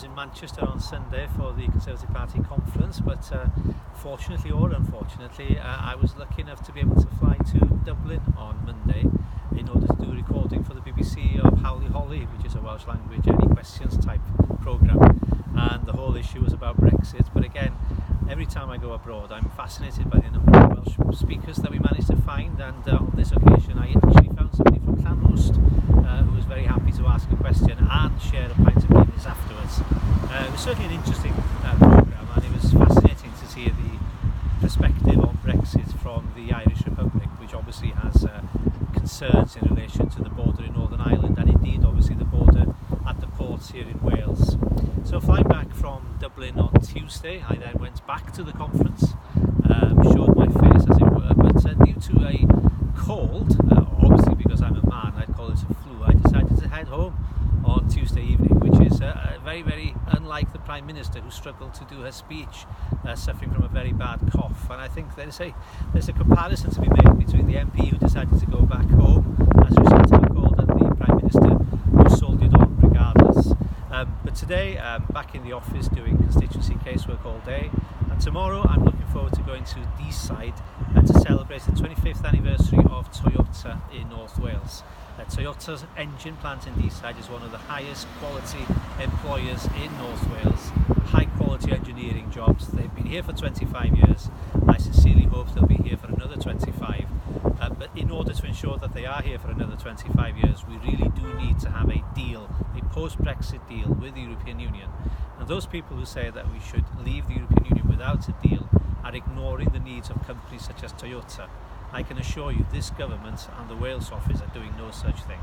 was in Manchester on Sunday for the Conservative Party conference, but fortunately or unfortunately I was lucky enough to be able to fly to Dublin on Monday in order to do a recording for the BBC of Holi, which is a Welsh language any questions type programme, and the whole issue was about Brexit. But again, every time I go abroad I'm fascinated by the number of Welsh speakers that we managed to find, and on this occasion I actually found somebody from Llanrwst who was very happy to ask a question and share a pint of Guinness afterwards. It was certainly an interesting programme, and it was fascinating to see the perspective on Brexit from the Irish Republic, which obviously has concerns in relation to the border in Northern Ireland, and indeed obviously the border at the ports here in Wales. So flying back from Dublin on Tuesday, I then went back to the conference, showed my face as it were, but due to a cold, obviously because I'm a man I'd call it a flu, I decided to head home on Tuesday evening, which is very, very unlike the Prime Minister, who struggled to do her speech, suffering from a very bad cough. And I think there's a comparison to be made between the MP who decided to go back home as a result of a cold and the Prime Minister who soldiered on regardless. But today I'm back in the office doing constituency casework all day, and tomorrow I'm looking forward to going to Deeside to celebrate the 25th anniversary of Toyota in North Wales. Toyota's engine plant in Deeside is one of the highest quality employers in North Wales, high quality engineering jobs. They've been here for 25 years. I sincerely hope they'll be here for another 25. But in order to ensure that they are here for another 25 years, we really do need to have a deal, a post-Brexit deal with the European Union. And those people who say that we should leave the European Union without a deal are ignoring the needs of companies such as Toyota. I can assure you this government and the Wales office are doing no such thing.